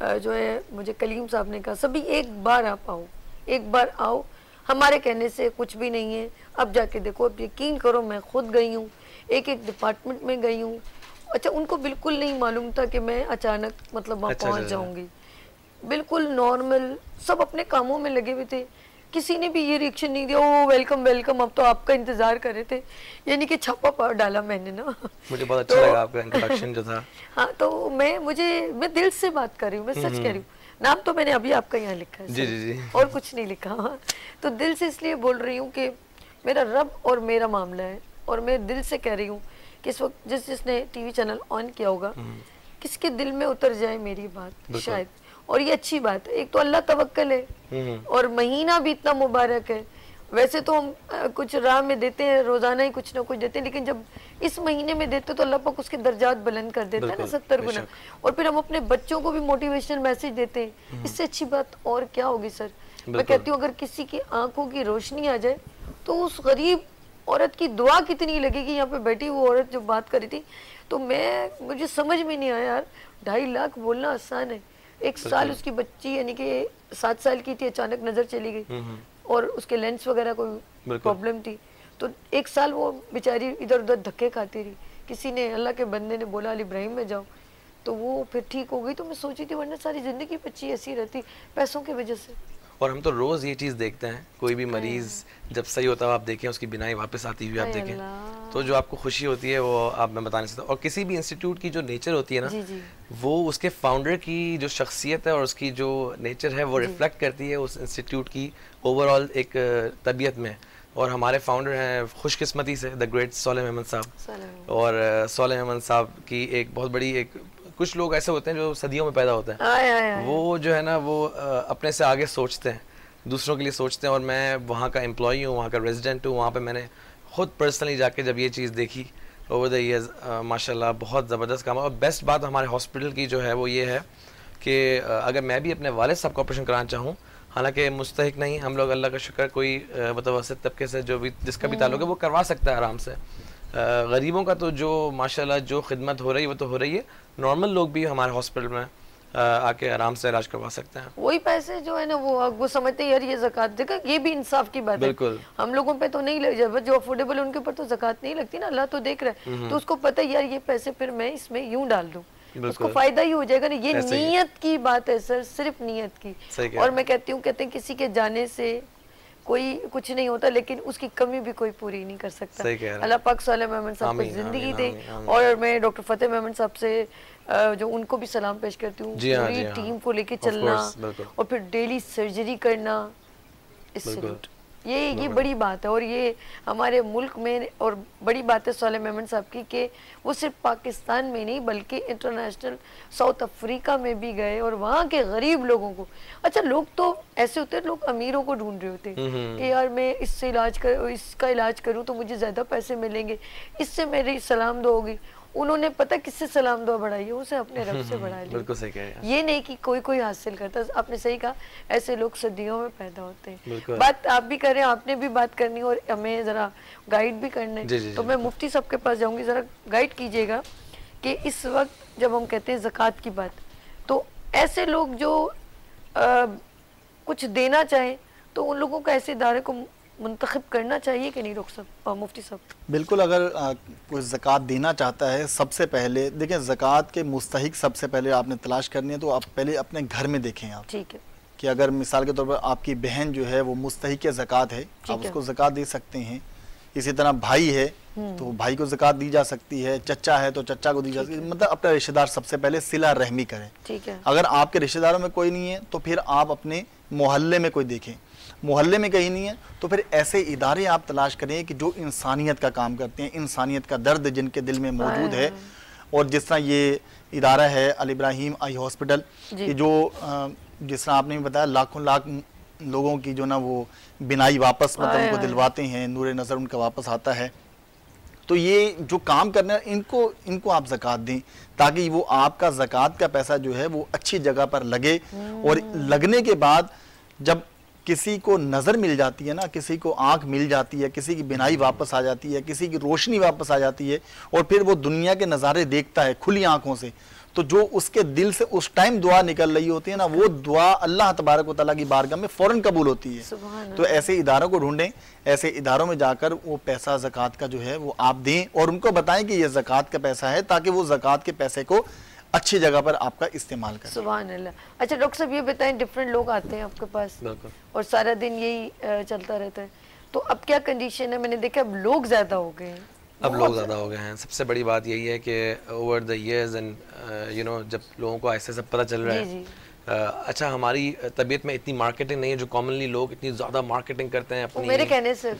जो है मुझे कलीम साहब ने कहा सभी एक बार आप आओ, एक बार आओ, हमारे कहने से कुछ भी नहीं है, अब जाके देखो। अब यकीन करो, मैं खुद गई हूँ, एक एक डिपार्टमेंट में गई हूँ। अच्छा, उनको बिल्कुल नहीं मालूम था कि मैं अचानक मतलब वहाँ पहुँच जाऊँगी। बिल्कुल नॉर्मल, सब अपने कामों में लगे हुए थे, किसी ने भी ये रिएक्शन नहीं दिया, ओ वेलकम वेलकम, अब तो आपका इंतजार कर रहे थे। यानी कि छापा पार डाला मैंने ना। मुझे बहुत अच्छा लगा आपका इंट्रोडक्शन जो था। हाँ, तो मैं दिल से बात कर रही हूँ, मैं सच कह रही हूँ। नाम तो मैंने अभी आपका यहाँ लिखा है, जी जी जी, और कुछ नहीं लिखा। तो दिल से इसलिए बोल रही हूँ कि मेरा रब और मेरा मामला है, और मैं दिल से कह रही हूँ कि इस वक्त जिसने टीवी चैनल ऑन किया होगा, किसके दिल में उतर जाए मेरी बात शायद, और ये अच्छी बात है। एक तो अल्लाह तवक्कल है, और महीना भी इतना मुबारक है। वैसे तो हम कुछ राह में देते हैं, रोजाना ही कुछ ना कुछ देते हैं, लेकिन जब इस महीने में देते तो अल्लाह पाक उसके दर्जात बुलंद कर देता है ना 70 गुना। और फिर हम अपने बच्चों को भी मोटिवेशनल मैसेज देते हैं, इससे अच्छी बात और क्या होगी सर। मैं कहती हूँ अगर किसी की आंखों की रोशनी आ जाए तो उस गरीब औरत की दुआ कितनी लगेगी। यहाँ पे बैठी वो औरत जो बात कर रही थी, तो मुझे समझ में नहीं आया यार, 2.5 लाख बोलना आसान है। 1 साल उसकी बच्ची यानी कि 7 साल की थी, अचानक नजर चली गई और उसके लेंस वगैरह कोई प्रॉब्लम थी, तो 1 साल वो बेचारी इधर उधर धक्के खाती रही। किसी ने, अल्लाह के बंदे ने बोला अली इब्राहिम में जाओ, तो वो फिर ठीक हो गई। तो मैं सोची थी वरना सारी जिंदगी बच्ची ऐसी रहती पैसों की वजह से। और हम तो रोज़ ये चीज़ देखते हैं, कोई भी मरीज़ जब सही होता है आप देखें उसकी बीनाई वापस आती हुई आप देखें, तो जो आपको खुशी होती है वो आप मैं बता नहीं सकता। और किसी भी इंस्टीट्यूट की जो नेचर होती है ना, जी। वो उसके फाउंडर की जो शख्सियत है और उसकी जो नेचर है वो रिफ्लेक्ट करती है उस इंस्टीट्यूट की ओवरऑल एक तबीयत में। और हमारे फाउंडर हैं खुशकिस्मती से द ग्रेट सोलेह अहमद साहब, और सोलेह अहमद साहब की एक बहुत बड़ी एक, कुछ लोग ऐसे होते हैं जो सदियों में पैदा होते हैं, वो जो है ना वो अपने से आगे सोचते हैं, दूसरों के लिए सोचते हैं। और मैं वहाँ का एम्प्लॉई हूँ, वहाँ का रेजिडेंट हूँ, वहाँ पे मैंने खुद पर्सनली जाके जब ये चीज़ देखी ओवर द ईयर्स, माशाल्लाह बहुत ज़बरदस्त काम है। और बेस्ट बात हमारे हॉस्पिटल की जो है वो ये है कि अगर मैं भी अपने वालिद साहब का ऑपरेशन कराना चाहूँ, हालांकि मुस्तहिक नहीं, हम लोग अल्लाह का शुक्र कोई मुतवस्सित तबके से जो भी जिसका भी ताल्लुक है वो करवा सकता है आराम से। गरीबों का तो जो माशाल्लाह जो खिदमत हो रही है वो तो हो रही है, नॉर्मल लोग भी हमारे हॉस्पिटल में आके आराम से इलाज करवा सकते हैं। वही पैसे जो है ना वो समझते हैं यार ये ज़कात, देखा ये भी इंसाफ की बात है। बिल्कुल, हम लोगों पे तो नहीं लग जाए, जो अफोर्डेबल है उनके ऊपर तो ज़कात नहीं लगती ना, अल्लाह तो देख रहा है। तो उसको पता है यार ये पैसे फिर मैं इसमें यूं डाल दूं, उसको फायदा ही हो जाएगा ना। ये नीयत की बात है सर, सिर्फ नीयत की। और मैं कहती हूँ, कहते हैं किसी के जाने से कोई कुछ नहीं होता, लेकिन उसकी कमी भी कोई पूरी नहीं कर सकता। अल्लाह पाक सोलेह अहमद साहब को जिंदगी दे। और मैं डॉक्टर फतेह मेमन साहब से जो उनको भी सलाम पेश करती हूँ, पूरी टीम को लेके चलना और फिर डेली सर्जरी करना, इससे ये बड़ी बात है। और ये हमारे मुल्क में, और बड़ी बात है सोलेह मेमन साहब की कि वो सिर्फ पाकिस्तान में नहीं बल्कि इंटरनेशनल साउथ अफ्रीका में भी गए और वहाँ के गरीब लोगों को, अच्छा लोग तो ऐसे होते हैं, लोग अमीरों को ढूंढ रहे होते हैं कि यार मैं इसका इलाज करूँ तो मुझे ज़्यादा पैसे मिलेंगे, इससे मेरी सलाम दुआ होगी। उन्होंने पता किससे सलाम दुआ बढ़ाई है, उसे अपने रब से बढ़ा लिया। बिल्कुल सही कहा। ये नहीं कि कोई हासिल करता, आपने सही कहा, ऐसे लोग सदियों में पैदा होते हैं। बात आप भी कर रहे हैं, आपने भी बात करनी और हमें जरा गाइड भी करना है। तो मैं मुफ्ती साहब के पास जाऊंगी, जरा गाइड कीजिएगा कि इस वक्त जब हम कहते हैं ज़कात की बात, तो ऐसे लोग जो कुछ देना चाहें तो उन लोगों को ऐसे इदारे को मुंतखब करना चाहिए कि नहीं डॉक्टर साहब, मुफ्ती साहब? बिल्कुल, अगर कोई ज़कात देना चाहता है, सबसे पहले देखें ज़कात के मुस्तहिक सबसे पहले आपने तलाश करनी है, तो आप पहले अपने घर में देखें आप, ठीक है, कि अगर मिसाल के तौर पर आपकी बहन जो है वो मुस्तहिक ज़कात है, आप उसको ज़कात दे सकते हैं। इसी तरह भाई है तो भाई को ज़कात दी जा सकती है, चचा है तो चचा को दी जा सकती है। मतलब अपने रिश्तेदार सबसे पहले सिला रहमी करें। ठीक है। अगर आपके रिश्तेदारों में कोई नहीं है तो फिर आप अपने मोहल्ले में कोई देखें, मोहल्ले में कहीं नहीं है तो फिर ऐसे इदारे आप तलाश करें कि जो इंसानियत का काम करते हैं, इंसानियत का दर्द जिनके दिल में मौजूद है। और जिस तरह ये इदारा है अल इब्राहिम आई हॉस्पिटल, कि जो जिस तरह आपने भी बताया लाखों लाख लोगों की जो ना वो बिनाई वापस मतलब उनको दिलवाते हैं, नूर नज़र उनका वापस आता है। तो ये जो काम करना है इनको आप ज़कात दें, ताकि वो आपका ज़कात का पैसा जो है वो अच्छी जगह पर लगे। और लगने के बाद जब किसी को नज़र मिल जाती है ना, किसी को आंख मिल जाती है, किसी की बिनाई वापस आ जाती है, किसी की रोशनी वापस आ जाती है, और फिर वो दुनिया के नज़ारे देखता है खुली आंखों से, तो जो उसके दिल से उस टाइम दुआ निकल रही होती है ना, वो दुआ अल्लाह तबारक व तआला की बारगाह में फ़ौरन कबूल होती है। तो ऐसे इदारों को ढूंढें, ऐसे इदारों में जाकर वो पैसा ज़कात का जो है वो आप दें और उनको बताएं कि ये ज़कात का पैसा है, ताकि वो ज़कात के पैसे को अच्छी जगह पर आपका इस्तेमाल करें। सुभान अल्लाह। अच्छा डॉक्टर साहब ये बताएं, डिफरेंट लोग आते हैं आपके पास और सारा दिन यही चलता रहता है, तो अब क्या कंडीशन है? मैंने देखा अब लोग ज़्यादा हो गए हैं। अब लोग ज़्यादा हो गए हैं। सबसे बड़ी बात यही है कि over the years and you know जब लोगों को ऐसे सब पता चल रहा है, अच्छा हमारी तबीयत में इतनी मार्केटिंग नहीं है जो कॉमनली लोग इतनी ज़्यादा मार्केटिंग करते हैं अपनी। मेरे कहने से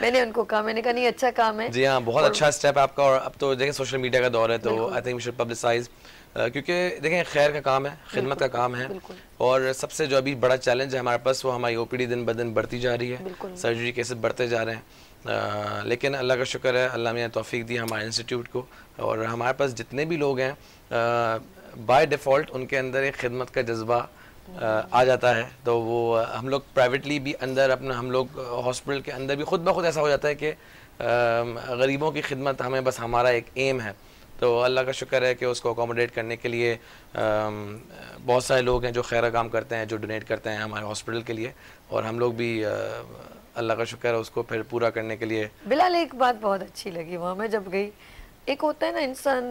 मैंने उनको कहा, मैंने कहा नहीं अच्छा काम है। जी हाँ, बहुत अच्छा स्टेप है आपका। और अब तो देखें सोशल मीडिया का दौर है, तो I think we should publicise, क्योंकि देखें खैर का काम है, खिदमत का काम है। और सबसे जो अभी बड़ा चैलेंज है हमारे पास वो हमारी ओपीडी दिन ब दिन बढ़ती जा रही है, सर्जरी केसेस बढ़ते जा रहे हैं। लेकिन अल्लाह का शुक्र है, अल्लाह ने तौफीक दी हमारे इंस्टीट्यूट को, और हमारे पास जितने भी लोग हैं बाय डिफ़ॉल्ट उनके अंदर एक खिदमत का जज्बा आ जाता है। तो वो हम लोग प्राइवेटली भी अंदर अपना, हम लोग हॉस्पिटल के अंदर भी खुद ब खुद ऐसा हो जाता है कि गरीबों की खिदमत हमें बस हमारा एक एम है। तो अल्लाह का शुक्र है कि उसको अकोमोडेट करने के लिए बहुत सारे लोग हैं जो खैर काम करते हैं, जो डोनेट करते हैं हमारे हॉस्पिटल के लिए, और हम लोग भी अल्लाह का शुक्र है उसको फिर पूरा करने के लिए। बिलाल एक बात बहुत अच्छी लगी वहाँ मैं जब गई, एक होता है ना इंसान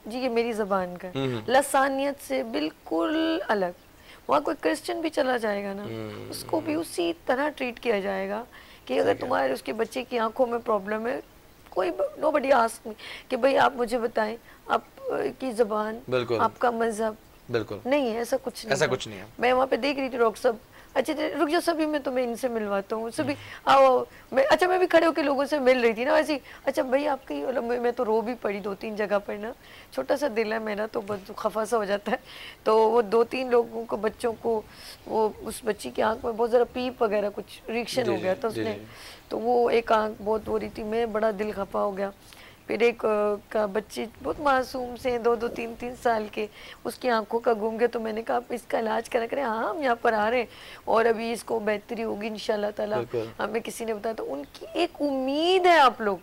जी, ये मेरी ज़बान का लसानियत से बिल्कुल अलग। वहाँ कोई क्रिश्चियन भी चला जाएगा ना, उसको भी उसी तरह ट्रीट किया जाएगा कि अगर तुम्हारे उसके बच्चे की आंखों में प्रॉब्लम है, कोई नोबडी आस्क मी कि भाई आप मुझे बताएं आपकी ज़बान, आपका मज़हब, बिल्कुल नहीं है, ऐसा कुछ नहीं है। मैं वहाँ पे देख रही थी डॉक्टर साहब, अच्छा रुक जाओ सभी, मैं तुम्हें इनसे मिलवाता हूँ, सभी आओ। मैं भी खड़े होकर लोगों से मिल रही थी ना वैसे। अच्छा भाई आपकी, मैं तो रो भी पड़ी 2-3 जगह पर ना, छोटा सा दिल है मेरा तो बहुत खफा सा हो जाता है। तो वो 2-3 लोगों को, बच्चों को, वो उस बच्ची की आंख में बहुत ज़रा पीप वगैरह कुछ रिएक्शन हो गया था उसने, तो वो एक आंख बहुत हो रही थी, मैं बड़ा दिल खफा हो गया। फिर एक का बच्चे बहुत मासूम से 2-2, 3-3 साल के, उसकी आंखों का घूम गया, तो मैंने कहा आप इसका इलाज करा करें। हाँ हम यहाँ पर आ रहे हैं और अभी इसको बेहतरी होगी इंशाल्लाह ताला, हमें किसी ने बताया। तो उनकी एक उम्मीद है, आप लोग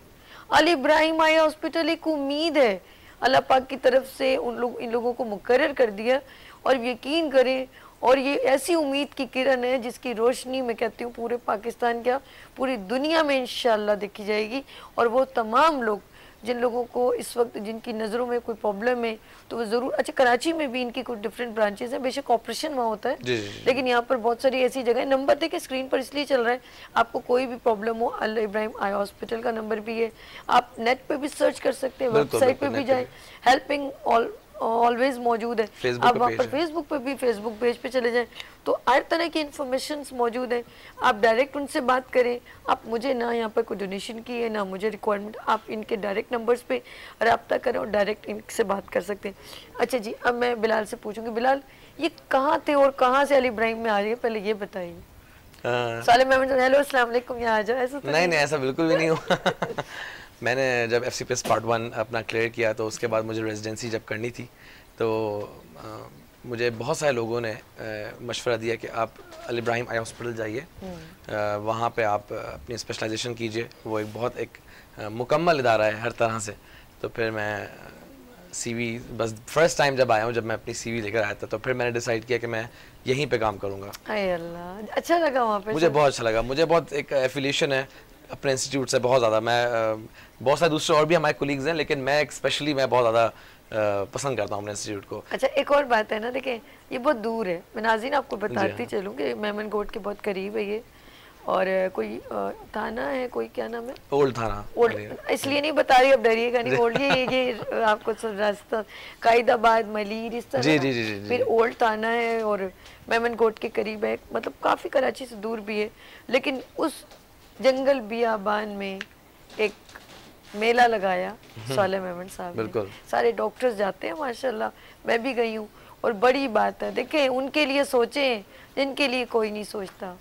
अल इब्राहिम आई हॉस्पिटल एक उम्मीद है अल्लाह पाक की तरफ से इन लोगों को मुकर्रर कर दिया। और यकीन करें, और ये ऐसी उम्मीद की किरण है जिसकी रोशनी मैं कहती हूँ पूरे पाकिस्तान क्या पूरी दुनिया में इंशाल्लाह देखी जाएगी। और वो तमाम लोग जिन लोगों को इस वक्त जिनकी नज़रों में कोई प्रॉब्लम है तो वो ज़रूर, अच्छा कराची में भी इनकी कुछ डिफरेंट ब्रांचेस हैं, बेशक ऑपरेशन वहाँ होता है लेकिन यहाँ पर बहुत सारी ऐसी जगह, नंबर देखिए स्क्रीन पर इसलिए चल रहा है, आपको कोई भी प्रॉब्लम हो अल इब्राहिम आई हॉस्पिटल का नंबर भी है, आप नेट पे भी सर्च कर सकते हैं, वेबसाइट पे भी जाए, हेल्पिंग ऑलवेज मौजूद है। आप वहाँ पर फेसबुक पे भी, फेसबुक पेज पे चले जाएं तो हर तरह की इन्फॉर्मेशन मौजूद है। आप डायरेक्ट उनसे बात करें, आप मुझे ना यहाँ पर कोई डोनेशन की है ना मुझे रिक्वायरमेंट, आप इनके डायरेक्ट नंबर्स पे रब्ता करें और डायरेक्ट इनसे बात कर सकते हैं। अच्छा जी, अब मैं बिलाल से पूछूंगी, बिलाल ये कहाँ थे और कहाँ से अल इब्राहिम में आ रही है, पहले ये बताइए। सालिम अहमद हेलो अस्सलाम वालेकुम, यहाँ आ जाओ। ऐसा तो नहीं, ऐसा बिल्कुल भी नहीं हुआ। मैंने जब FCPS पार्ट 1 अपना क्लियर किया तो उसके बाद मुझे रेजिडेंसी जब करनी थी तो मुझे बहुत सारे लोगों ने मशवरा दिया कि आप अल इब्राहिम आई हॉस्पिटल जाइए, वहाँ पे आप अपनी स्पेशलाइजेशन कीजिए, वो एक बहुत एक मुकम्मल इदारा है हर तरह से। तो फिर मैं सीवी बस फर्स्ट टाइम जब आया हूँ, जब मैं अपनी सीवी लेकर आया था, तो फिर मैंने डिसाइड किया कि मैं यहीं पे काम करूँगा। अरे अल्लाह, अच्छा लगा वहाँ पे? मुझे बहुत अच्छा लगा, मुझे बहुत एक एफिलिएशन है अपने इंस्टीट्यूट से, बहुत ज़्यादा। मैं बहुत सारे दूसरे और भी हमारे कोलीग्स हैं, लेकिन मैं स्पेशली मैं बहुत ज़्यादा पसंद करता हूँ अपने इंस्टीट्यूट को। अच्छा, एक और बात है ना, देखें ये बहुत दूर है, मैं नाज़रीन आपको बताती चलूँ कि मेमनकोट के बहुत करीब है ये, और कोई थाना है, कोई क्या नाम है, ओल्ड थाना। ओल्ड इसलिए नहीं बता रही, अब डरिएगा नहीं। ओल्ड ये आपको सब रास्ता कायदाबाद, मलीर, इस तरह जी, ना। जी, जी, जी, फिर ओल्ड थाना है और मेमनकोट के करीब है, मतलब काफ़ी कराची से दूर भी है। लेकिन उस जंगल बियाबान में एक मेला लगाया साले मेमन साहब ने, बिल्कुल। सारे डॉक्टर्स जाते हैं माशाल्लाह, मैं भी गई हूँ, और बड़ी बात है। देखें, उनके लिए सोचें जिनके लिए कोई नहीं सोचता।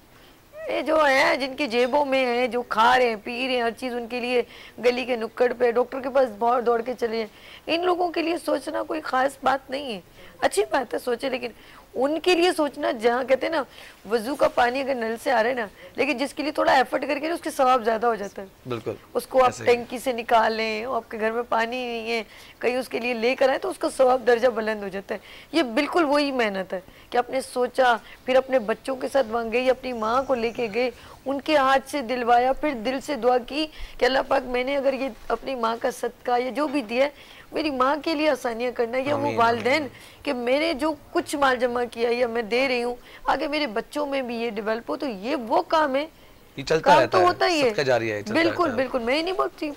ये जो है जिनकी जेबों में है, जो खा रहे हैं, पी रहे हैं, हर चीज़ उनके लिए गली के नुक्कड़ पे डॉक्टर के पास बहुत दौड़ के चले हैं, इन लोगों के लिए सोचना कोई ख़ास बात नहीं है। अच्छी बात है सोचे, लेकिन उनके लिए सोचना, जहाँ कहते हैं ना वजू का पानी अगर नल से आ रहा है ना, लेकिन जिसके लिए थोड़ा एफर्ट करके ना उसके सवाब ज़्यादा हो जाता है। बिल्कुल, उसको आप टंकी से निकालें, आपके घर में पानी नहीं है, कहीं उसके लिए लेकर आए, तो उसका सवाब दर्जा बुलंद हो जाता है। ये बिल्कुल वही मेहनत है कि आपने सोचा, फिर अपने बच्चों के साथ वहाँ गई, अपनी माँ को लेके गए, उनके हाथ से दिलवाया, फिर दिल से दुआ की कि अल्लाह पाक, मैंने अगर ये अपनी माँ का सदका या जो भी दिया मेरी माँ के लिए आसानियाँ करना, या वो वालिदैन कि मैंने जो कुछ माल जमा किया या मैं दे रही हूँ, आगे मेरे बच्चों में भी ये डेवलप हो। तो ये वो काम है, ये चलता काम रहता तो है, होता ही सबका जारी है, है। चलता बिल्कुल रहता है। बिल्कुल, मैं नहीं बोलती,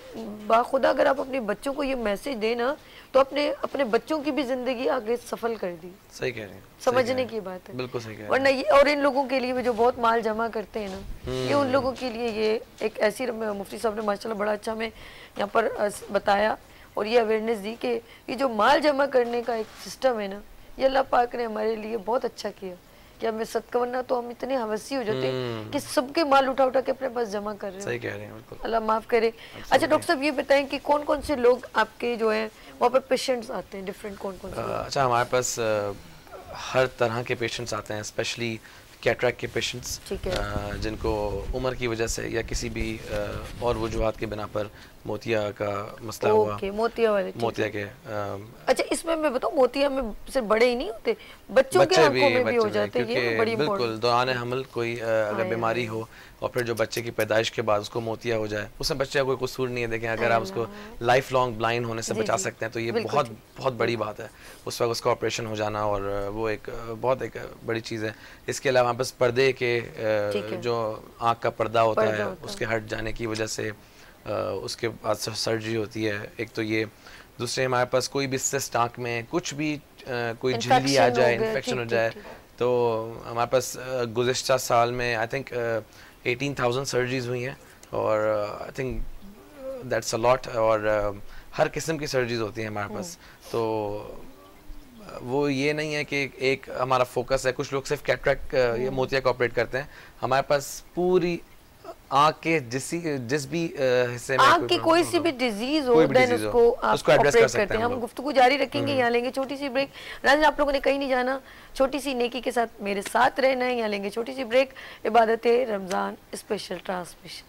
बाखुदा अगर आप अपने बच्चों को ये मैसेज देना, तो अपने बच्चों की भी जिंदगी आगे सफल कर दी। सही कह रहे हैं, समझने की बात है, बिल्कुल सही कह रहे हैं। वरना ये, और इन लोगों के लिए भी जो बहुत माल जमा करते हैं ना, ये उन लोगों के लिए ये एक ऐसी, मुफ्ती साहब ने माशाल्लाह बड़ा अच्छा हमें यहाँ पर बताया और ये अवेयरनेस दी कि ये जो माल जमा करने का एक सिस्टम है ना, ये अल्लाह पाक ने हमारे लिए बहुत अच्छा किया कि हमें सदका, वरना तो हम इतने हवसी हो जाते हैं कि सबके माल उठा उठा के अपने पास जमा कर रहे हैं। सही कह रहे हैं, बिल्कुल। अल्लाह माफ़ करे। अच्छा डॉक्टर साहब, ये बताएं कि कौन कौन से लोग आपके जो हैं वहाँ पर पेशेंट्स आते हैं, डिफरेंट कौन कौन से? अच्छा, हमारे पास हर तरह के पेशेंट्स आते हैं, स्पेशली कैटरैक्ट के पेशेंट्स, जिनको उम्र की वजह से या किसी भी और वजूहात के बिना पर मोतिया का मसला हुआ। मोतिया वाले, मोतिया के अच्छा, इसमें मैं बताऊं, मोतिया में सिर्फ बड़े ही नहीं होते, बच्चों के आंखों में भी हो जाते हैं, ये बड़ी बिल्कुल। दौरान हमल कोई अगर बीमारी हो और फिर जो बच्चे की पैदाइश के बाद उसको मोतिया हो जाए, उसमें बच्चे का कोई कसूर नहीं है। देखें, अगर आप उसको लाइफ लॉन्ग ब्लाइंड होने से बचा सकते हैं तो ये बहुत बहुत बड़ी बात है। उस वक्त उसका ऑपरेशन हो जाना, और वो एक बहुत एक बड़ी चीज़ है। इसके अलावा बस पर्दे के जो आँख का पर्दा होता है उसके हट जाने की वजह से उसके बाद सर्जरी होती है। एक तो ये, दूसरे हमारे पास कोई भी सिस्ट आँख में कुछ भी कोई झिल्ली आ जाए, इन्फेक्शन हो जाए, तो हमारे पास गुज़िश्ता साल में आई थिंक 18,000 सर्जरीज हुई हैं, और I think that's a lot. और हर किस्म की सर्जरीज होती हैं हमारे पास। तो वो ये नहीं है कि एक हमारा फोकस है, कुछ लोग सिर्फ कैटरैक्ट या मोतिया का ऑपरेट करते हैं। हमारे पास पूरी आँख के जिस भी हिस्से में आँख की कोई सी भी डिजीज हो, देन उसको आप ऑपरेट करते हैं। हम गुफ्तगू जारी रखेंगे, यहाँ लेंगे छोटी सी ब्रेक। राजन, आप लोगों ने कहीं नहीं जाना, छोटी सी नेकी के साथ मेरे साथ रहना है। यहाँ लेंगे छोटी सी ब्रेक, इबादत रमज़ान स्पेशल ट्रांसमिशन।